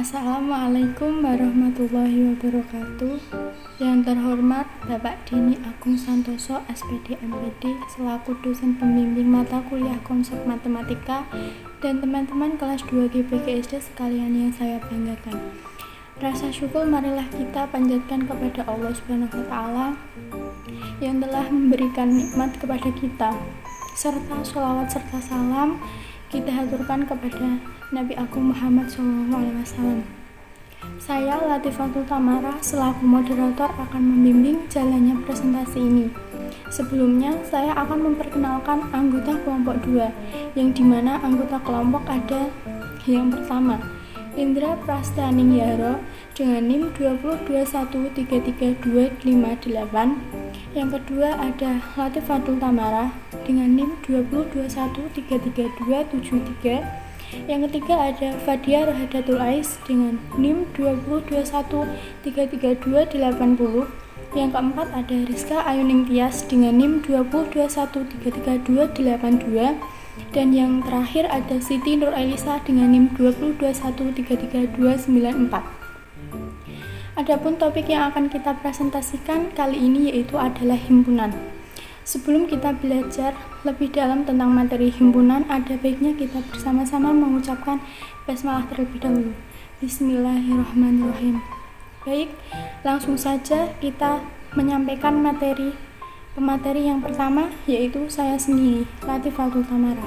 Assalamualaikum warahmatullahi wabarakatuh. Yang terhormat Bapak Dini Agung Santoso, SPD MPD, selaku dosen pembimbing mata kuliah konsep matematika, dan teman-teman kelas 2 GPGSD sekalian yang saya banggakan. Rasa syukur marilah kita panjatkan kepada Allah Subhanahu wa Ta'ala yang telah memberikan nikmat kepada kita, serta sholawat serta salam kita haturkan kepada Nabi Agung Muhammad SAW. Saya Latifatul Tamara selaku moderator akan membimbing jalannya presentasi ini. Sebelumnya saya akan memperkenalkan anggota kelompok 2, yang dimana anggota kelompok ada yang pertama Indra Prastaningyaro dengan NIM 202133258. Yang kedua ada Latifatul Tamara dengan NIM 202133273. Yang ketiga ada Fadia Rohadatul Ais dengan NIM 202133280. Yang keempat ada Rizka Ayuning Tias dengan NIM 202133282. Dan yang terakhir ada Siti Nur Elisa dengan NIM 202133294. Adapun topik yang akan kita presentasikan kali ini yaitu adalah himpunan. Sebelum kita belajar lebih dalam tentang materi himpunan, ada baiknya kita bersama-sama mengucapkan basmalah terlebih dahulu. Bismillahirrahmanirrahim. Baik, langsung saja kita menyampaikan pemateri yang pertama, yaitu saya sendiri, Latifatul Tamara.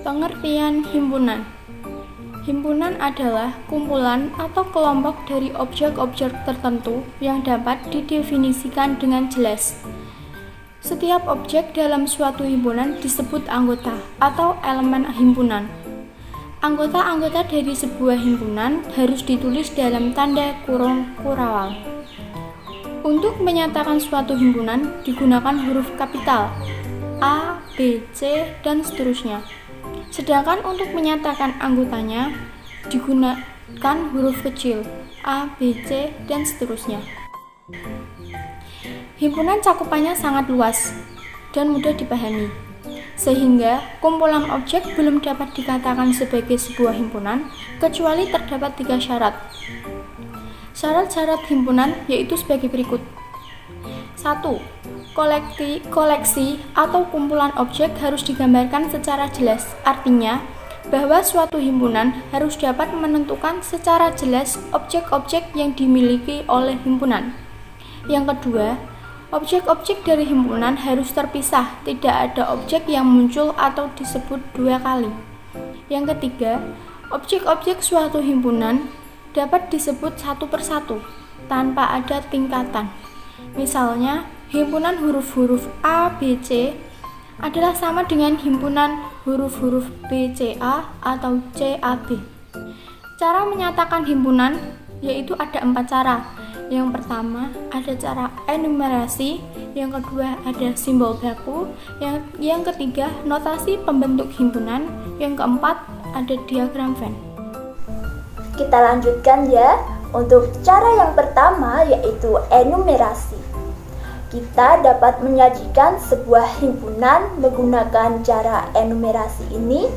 Pengertian himpunan. Himpunan adalah kumpulan atau kelompok dari objek-objek tertentu yang dapat didefinisikan dengan jelas. Setiap objek dalam suatu himpunan disebut anggota atau elemen himpunan. Anggota-anggota dari sebuah himpunan harus ditulis dalam tanda kurung kurawal. Untuk menyatakan suatu himpunan digunakan huruf kapital A, B, C, dan seterusnya. Sedangkan untuk menyatakan anggotanya digunakan huruf kecil A, B, C, dan seterusnya. Himpunan cakupannya sangat luas dan mudah dipahami, sehingga kumpulan objek belum dapat dikatakan sebagai sebuah himpunan kecuali terdapat 3 syarat. Syarat-syarat himpunan yaitu sebagai berikut. 1. Koleksi atau kumpulan objek harus digambarkan secara jelas. Artinya, bahwa suatu himpunan harus dapat menentukan secara jelas objek-objek yang dimiliki oleh himpunan. Yang kedua, objek-objek dari himpunan harus terpisah, tidak ada objek yang muncul atau disebut 2 kali. Yang ketiga, objek-objek suatu himpunan dapat disebut satu persatu, tanpa ada tingkatan. Misalnya, himpunan huruf-huruf A, B, C adalah sama dengan himpunan huruf-huruf B, C, A atau C, A, B. Cara menyatakan himpunan yaitu ada 4 cara. Yang pertama ada cara enumerasi, yang kedua ada simbol baku, yang ketiga notasi pembentuk himpunan, yang keempat ada diagram Venn. Kita lanjutkan ya. Untuk cara yang pertama yaitu enumerasi. Kita dapat menyajikan sebuah himpunan menggunakan cara enumerasi ini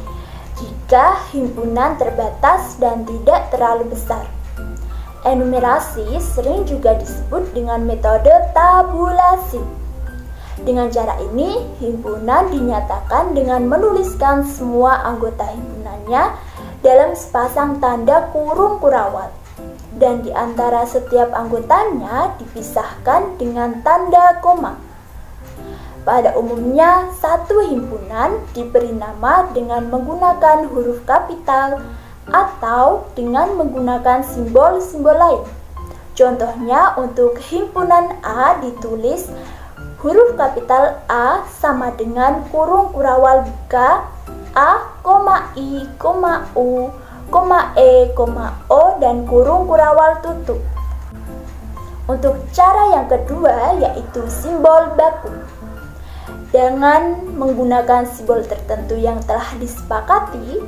jika himpunan terbatas dan tidak terlalu besar. Enumerasi sering juga disebut dengan metode tabulasi. Dengan cara ini, himpunan dinyatakan dengan menuliskan semua anggota himpunannya dalam sepasang tanda kurung kurawal. Dan di antara setiap anggotanya dipisahkan dengan tanda koma. Pada umumnya, satu himpunan diberi nama dengan menggunakan huruf kapital atau dengan menggunakan simbol-simbol lain. Contohnya, untuk himpunan A ditulis huruf kapital A sama dengan kurung kurawal buka A, I, U, E, O, dan kurung kurawal tutup. Untuk cara yang kedua yaitu simbol baku. Dengan menggunakan simbol tertentu yang telah disepakati,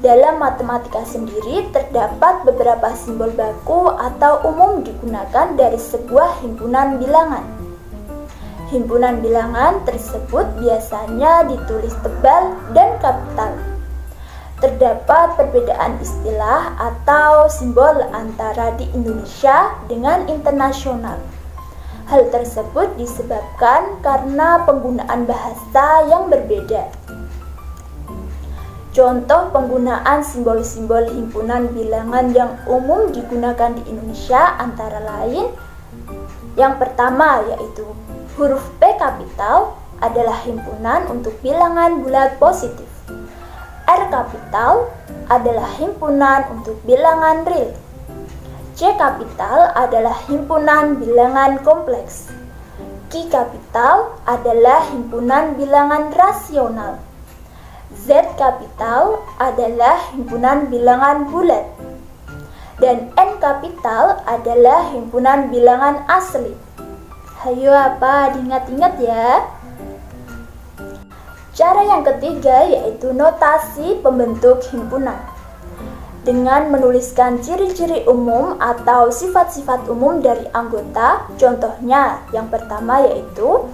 dalam matematika sendiri terdapat beberapa simbol baku atau umum digunakan dari sebuah himpunan bilangan. Himpunan bilangan tersebut biasanya ditulis tebal dan kapital. terdapat perbedaan istilah atau simbol antara di Indonesia dengan internasional. Hal tersebut disebabkan karena penggunaan bahasa yang berbeda. Contoh penggunaan simbol-simbol himpunan bilangan yang umum digunakan di Indonesia antara lain: yang pertama yaitu huruf P kapital adalah himpunan untuk bilangan bulat positif. R kapital adalah himpunan untuk bilangan real. C kapital adalah himpunan bilangan kompleks. Q kapital adalah himpunan bilangan rasional. Z kapital adalah himpunan bilangan bulat. Dan N kapital adalah himpunan bilangan asli. Hayo apa? Diingat-ingat ya. Cara yang ketiga yaitu notasi pembentuk himpunan. Dengan menuliskan ciri-ciri umum atau sifat-sifat umum dari anggota. Contohnya, yang pertama yaitu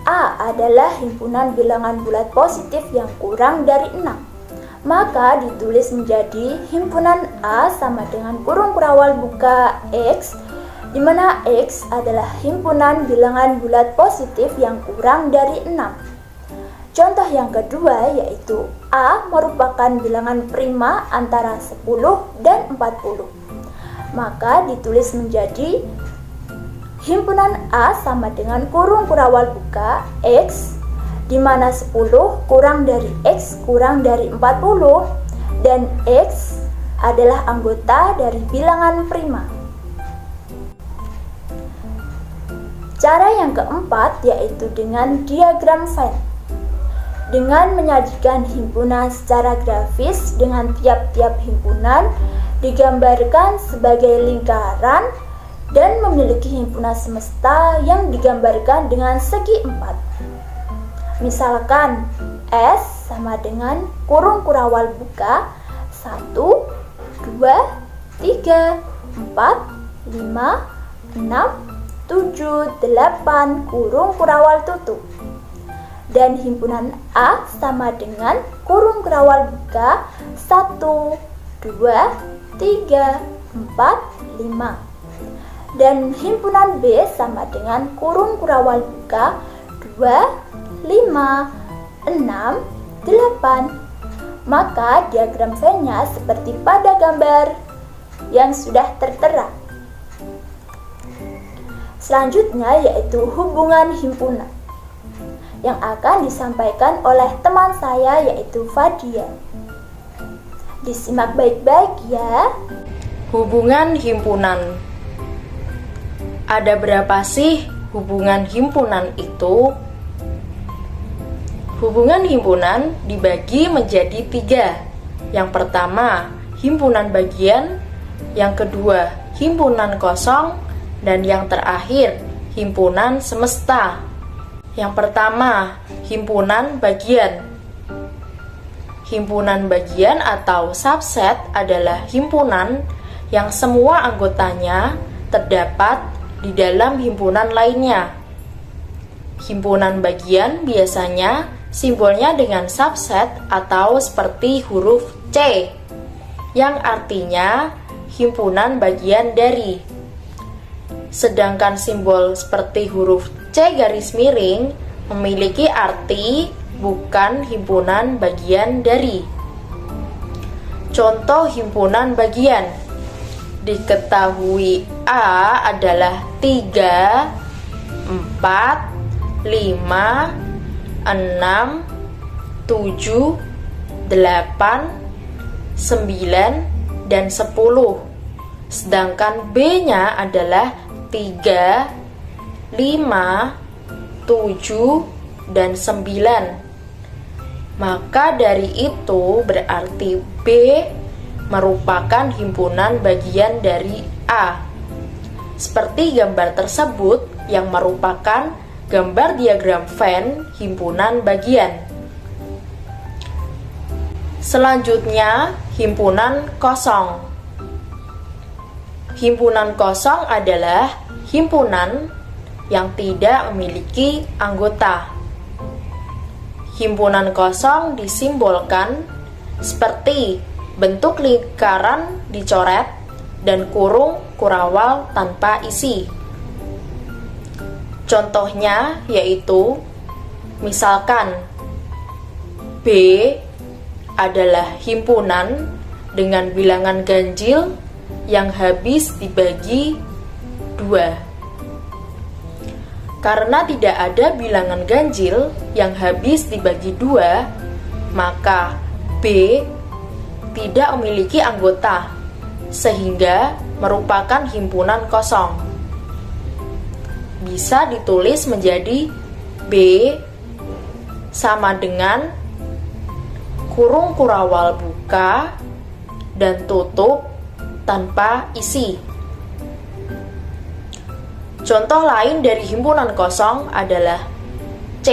A adalah himpunan bilangan bulat positif yang kurang dari 6. Maka ditulis menjadi himpunan A sama dengan kurung kurawal buka X, di mana X adalah himpunan bilangan bulat positif yang kurang dari 6. Contoh yang kedua yaitu A merupakan bilangan prima antara 10 dan 40. Maka ditulis menjadi himpunan A sama dengan kurung kurawal buka X, di mana 10 kurang dari X kurang dari 40 dan X adalah anggota dari bilangan prima. Cara yang keempat yaitu dengan diagram Venn. Dengan menyajikan himpunan secara grafis dengan tiap-tiap himpunan digambarkan sebagai lingkaran dan memiliki himpunan semesta yang digambarkan dengan segi 4. Misalkan S sama dengan kurung kurawal buka 1, 2, 3, 4, 5, 6, 7, 8 kurung kurawal tutup. Dan himpunan A sama dengan kurung kurawal buka 1, 2, 3, 4, 5. Dan himpunan B sama dengan kurung kurawal buka 2, 5, 6, 8. Maka diagram Venn-nya seperti pada gambar yang sudah tertera. Selanjutnya yaitu hubungan himpunan yang akan disampaikan oleh teman saya yaitu Fadia. Disimak baik-baik ya. Hubungan himpunan. Ada berapa sih hubungan himpunan itu? Hubungan himpunan dibagi menjadi 3. Yang pertama, himpunan bagian. Yang kedua, himpunan kosong. Dan yang terakhir, himpunan semesta. Yang pertama, himpunan bagian. Himpunan bagian atau subset adalah himpunan yang semua anggotanya terdapat di dalam himpunan lainnya. Himpunan bagian biasanya simbolnya dengan subset atau seperti huruf C, yang artinya himpunan bagian dari. Sedangkan simbol seperti huruf C garis miring memiliki arti bukan himpunan bagian dari. Contoh himpunan bagian. Diketahui A adalah 3, 4, 5, 6, 7, 8, 9, dan 10. Sedangkan B-nya adalah 3, 5, 7, dan 9. Maka dari itu berarti B merupakan himpunan bagian dari A. Seperti gambar tersebut yang merupakan gambar diagram Venn himpunan bagian. Selanjutnya, himpunan kosong. Himpunan kosong adalah himpunan yang tidak memiliki anggota. Himpunan kosong disimbolkan seperti bentuk lingkaran dicoret dan kurung kurawal tanpa isi. Contohnya yaitu, misalkan B adalah himpunan dengan bilangan ganjil yang habis dibagi 2. Karena tidak ada bilangan ganjil yang habis dibagi 2, maka B tidak memiliki anggota, sehingga merupakan himpunan kosong. Bisa ditulis menjadi B sama dengan kurung kurawal buka dan tutup tanpa isi. Contoh lain dari himpunan kosong adalah C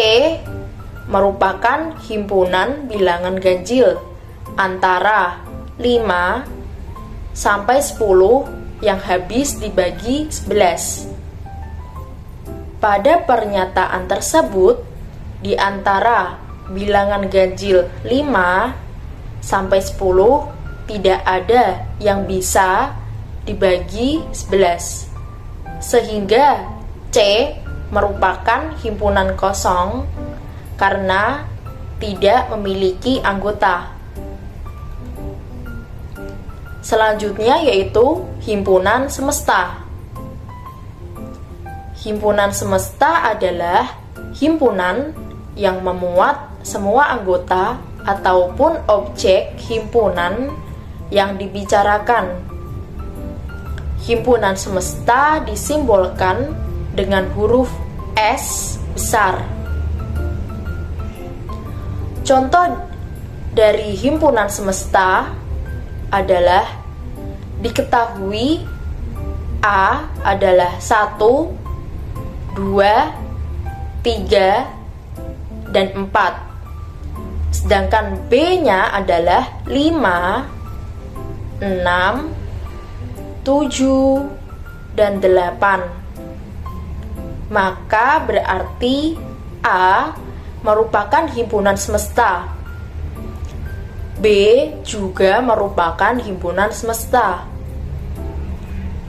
merupakan himpunan bilangan ganjil antara 5 sampai 10 yang habis dibagi 11. Pada pernyataan tersebut, di antara bilangan ganjil 5 sampai 10 tidak ada yang bisa dibagi 11. Sehingga C merupakan himpunan kosong karena tidak memiliki anggota. Selanjutnya yaitu himpunan semesta. Himpunan semesta adalah himpunan yang memuat semua anggota ataupun objek himpunan yang dibicarakan. Himpunan semesta disimbolkan dengan huruf S besar. Contoh dari himpunan semesta adalah diketahui A adalah 1, 2, 3, dan 4. Sedangkan B-nya adalah 5, 6, 7, dan 8. Maka berarti A merupakan himpunan semesta. B juga merupakan himpunan semesta.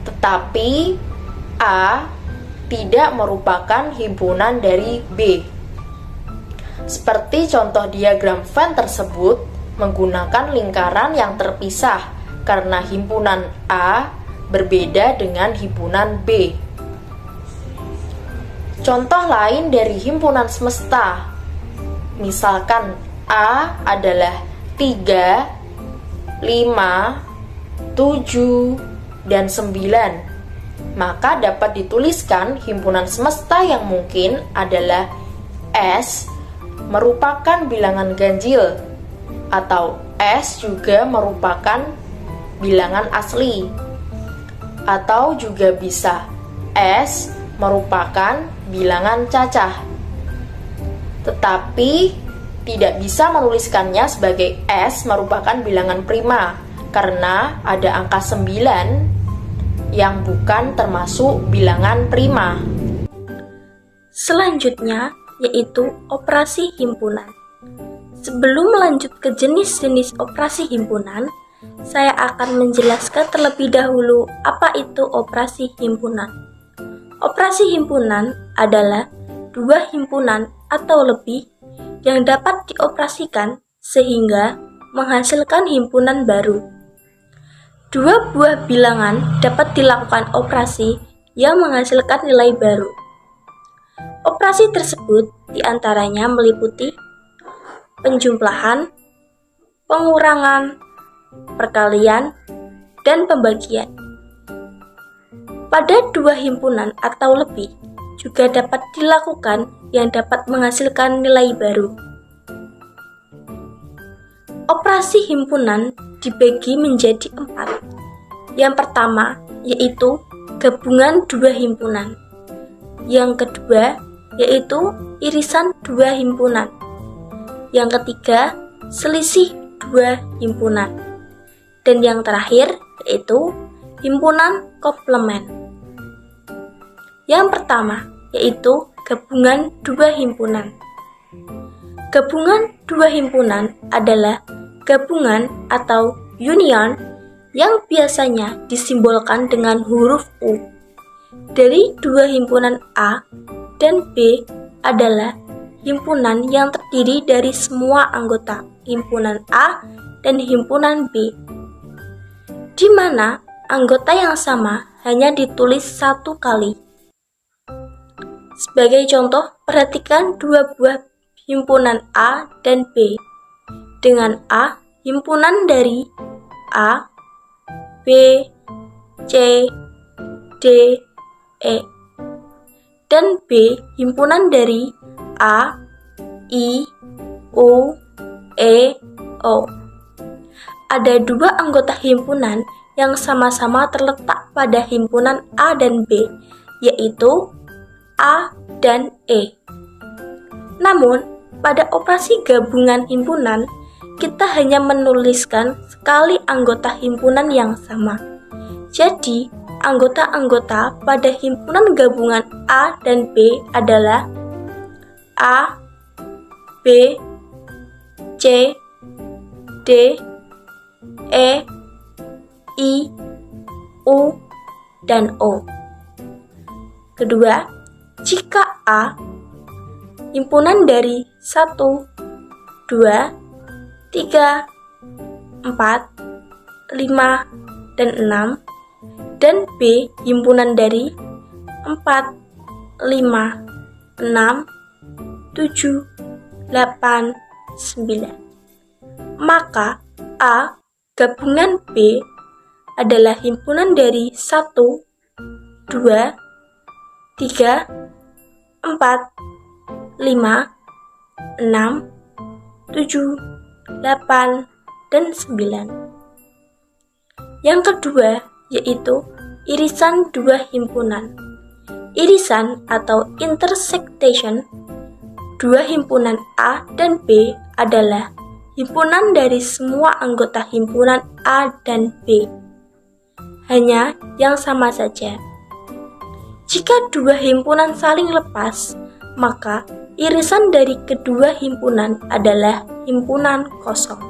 Tetapi A tidak merupakan himpunan dari B. Seperti contoh diagram Venn tersebut menggunakan lingkaran yang terpisah karena himpunan A berbeda dengan himpunan B. Contoh lain dari himpunan semesta, misalkan A adalah 3, 5, 7, dan 9, maka dapat dituliskan himpunan semesta yang mungkin adalah S merupakan bilangan ganjil, atau S juga merupakan bilangan asli, atau juga bisa S merupakan bilangan cacah. Tetapi tidak bisa menuliskannya sebagai S merupakan bilangan prima karena ada angka 9 yang bukan termasuk bilangan prima. Selanjutnya yaitu operasi himpunan. Sebelum melanjut ke jenis-jenis operasi himpunan, saya akan menjelaskan terlebih dahulu apa itu operasi himpunan. Operasi himpunan adalah dua himpunan atau lebih yang dapat dioperasikan sehingga menghasilkan himpunan baru. Dua buah bilangan dapat dilakukan operasi yang menghasilkan nilai baru. Operasi tersebut diantaranya meliputi penjumlahan, pengurangan, perkalian, dan pembagian. Pada dua himpunan atau lebih juga dapat dilakukan yang dapat menghasilkan nilai baru. Operasi himpunan dibagi menjadi 4. Yang pertama yaitu gabungan dua himpunan. Yang kedua yaitu irisan dua himpunan. Yang ketiga selisih dua himpunan. Dan yang terakhir yaitu himpunan komplement. Yang pertama yaitu gabungan dua himpunan. Gabungan dua himpunan adalah gabungan atau union yang biasanya disimbolkan dengan huruf U dari dua himpunan A dan B adalah himpunan yang terdiri dari semua anggota himpunan A dan himpunan B, di mana anggota yang sama hanya ditulis satu kali. Sebagai contoh, perhatikan dua buah himpunan A dan B. Dengan A, himpunan dari A, B, C, D, E. Dan B, himpunan dari A, I, U, E, O. Ada dua anggota himpunan yang sama-sama terletak pada himpunan A dan B, yaitu A dan E. Namun, pada operasi gabungan himpunan, kita hanya menuliskan sekali anggota himpunan yang sama. Jadi, anggota-anggota pada himpunan gabungan A dan B adalah A, B, C, D, E, I, U, dan O. Kedua, jika A himpunan dari 1, 2, 3, 4, 5, dan 6, dan B himpunan dari 4, 5, 6, 7, 8, 9. Maka A gabungan B adalah himpunan dari 1, 2, 3, 4, 5, 6, 7, 8, dan 9. Yang kedua yaitu irisan dua himpunan. Irisan atau intersectation dua himpunan A dan B adalah himpunan dari semua anggota himpunan A dan B. Hanya yang sama saja. Jika dua himpunan saling lepas, maka irisan dari kedua himpunan adalah himpunan kosong.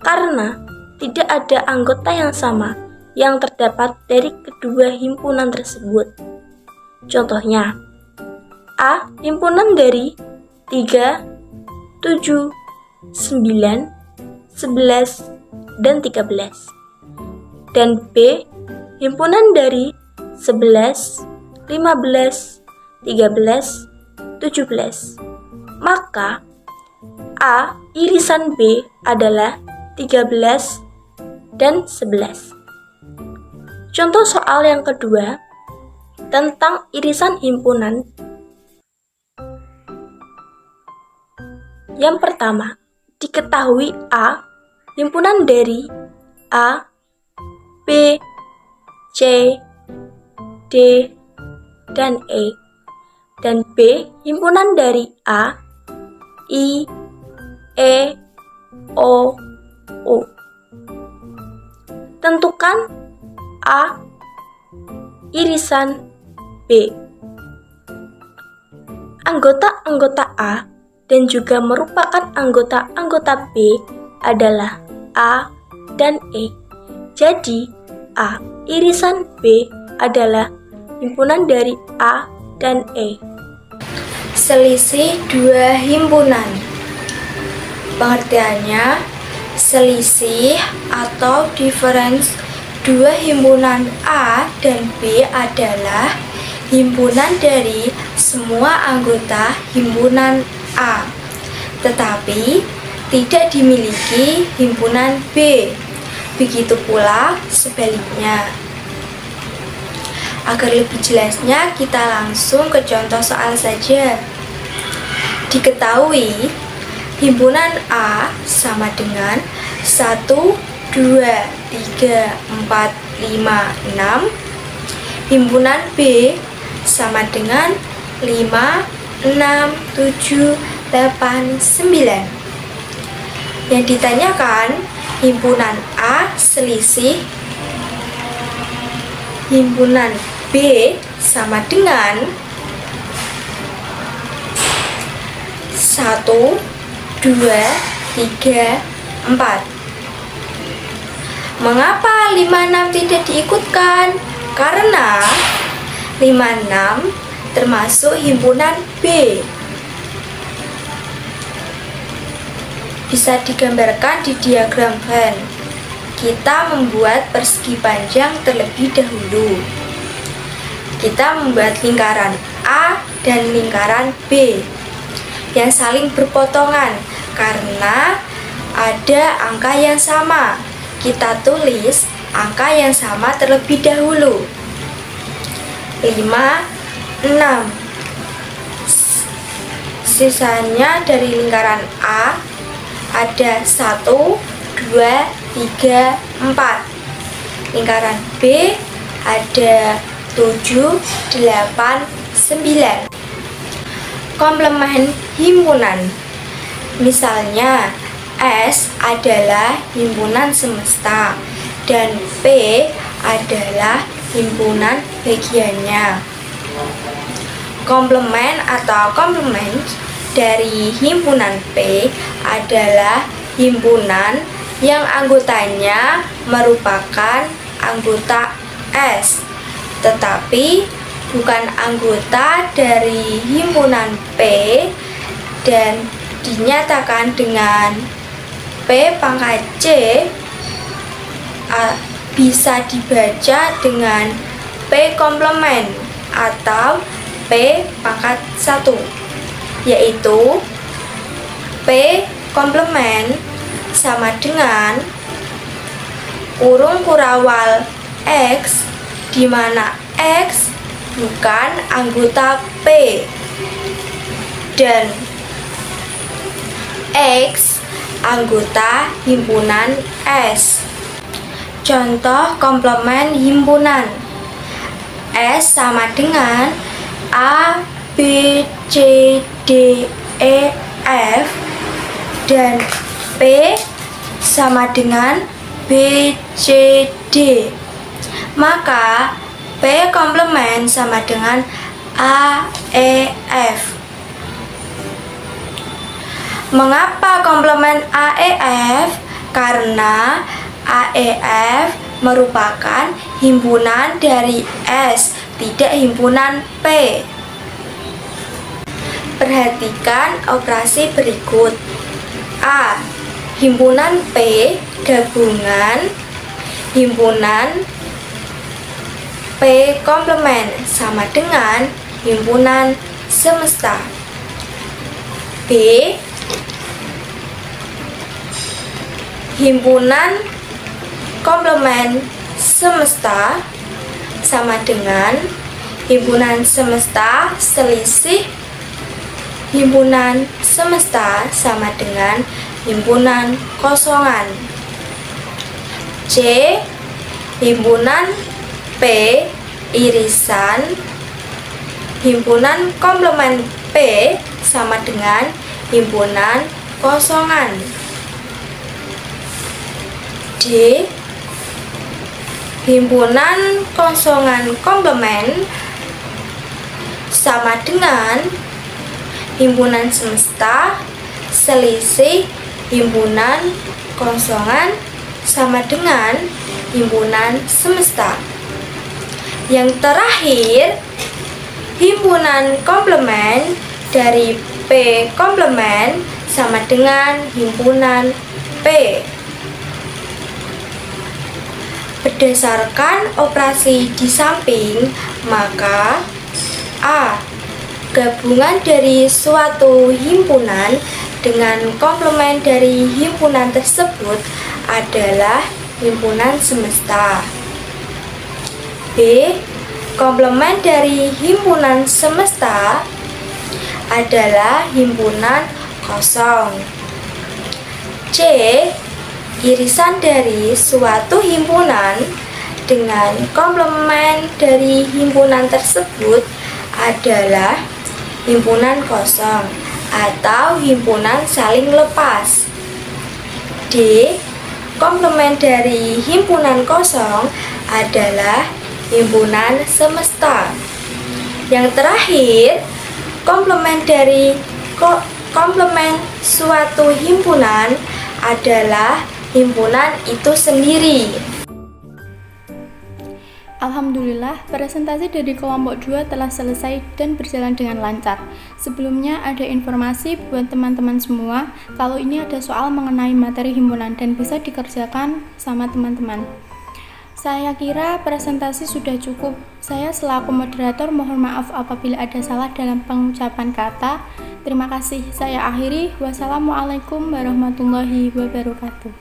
Karena tidak ada anggota yang sama yang terdapat dari kedua himpunan tersebut. Contohnya, A himpunan dari 3, 7, 9, 11, dan 13. Dan B himpunan dari 11, 15, 13, 17. Maka A irisan B adalah 13 dan 11. Contoh soal yang kedua tentang irisan himpunan. Yang pertama, diketahui A himpunan dari A, B, C, D, dan E, dan B himpunan dari A, I, E, O, U. Tentukan A irisan B. Anggota-anggota A dan juga merupakan anggota-anggota B adalah A dan E. Jadi, A irisan B adalah himpunan dari A dan E. Selisih dua himpunan. Pengertiannya, selisih atau difference dua himpunan A dan B adalah himpunan dari semua anggota himpunan A, tetapi tidak dimiliki himpunan B. Begitu pula sebaliknya. Agar lebih jelasnya, kita langsung ke contoh soal saja. Diketahui himpunan A sama dengan 1, 2, 3, 4, 5, 6. Himpunan B sama dengan 5, 6, 7, 8, 9. Yang ditanyakan, himpunan A selisih himpunan B sama dengan 1, 2, 3, Mengapa 56 tidak diikutkan? Karena 56 termasuk himpunan B. Bisa digambarkan di diagram Venn. Kita membuat persegi panjang terlebih dahulu. Kita membuat lingkaran A dan lingkaran B yang saling berpotongan karena ada angka yang sama. Kita tulis angka yang sama terlebih dahulu. 5, 6. Sisanya dari lingkaran A ada 1, 2, 3, 4. Lingkaran B ada 7, 8, 9. Komplement himpunan. Misalnya S adalah himpunan semesta dan P adalah himpunan bagiannya. Komplement atau komplement dari himpunan P adalah himpunan yang anggotanya merupakan anggota S, tetapi bukan anggota dari himpunan P dan dinyatakan dengan P pangkat C, bisa dibaca dengan P komplement atau P pangkat 1, yaitu P komplement sama dengan kurung kurawal X, di mana X bukan anggota P dan X anggota himpunan S. Contoh komplement himpunan. S sama dengan A, B, C, D, E, F dan P sama dengan B, C, D. Maka P komplement sama dengan A, E, F. Mengapa komplement AEF? Karena AEF merupakan himpunan dari S, tidak himpunan P. Perhatikan operasi berikut. A. Himpunan P gabungan himpunan P komplement sama dengan himpunan semesta. B. Himpunan komplement semesta sama dengan himpunan semesta selisih himpunan semesta sama dengan himpunan kosongan. C. Himpunan P irisan himpunan komplement P sama dengan himpunan kosongan. D. Himpunan kosongan komplement sama dengan himpunan semesta selisih himpunan kosongan sama dengan himpunan semesta. Yang terakhir, himpunan komplement dari P komplement sama dengan himpunan P. Berdasarkan operasi di samping, maka A. Gabungan dari suatu himpunan dengan komplement dari himpunan tersebut adalah himpunan semesta. B. Komplement dari himpunan semesta adalah himpunan kosong. C. Irisan dari suatu himpunan dengan komplement dari himpunan tersebut adalah himpunan kosong atau himpunan saling lepas. D. Komplement dari himpunan kosong adalah himpunan semesta. Yang terakhir, komplement dari komplement suatu himpunan adalah himpunan itu sendiri. Alhamdulillah, presentasi dari kelompok 2 telah selesai dan berjalan dengan lancar. Sebelumnya ada informasi buat teman-teman semua kalau ini ada soal mengenai materi himpunan dan bisa dikerjakan sama teman-teman. Saya kira presentasi sudah cukup. Saya selaku moderator mohon maaf apabila ada salah dalam pengucapan kata. Terima kasih. Saya akhiri. Wassalamualaikum warahmatullahi wabarakatuh.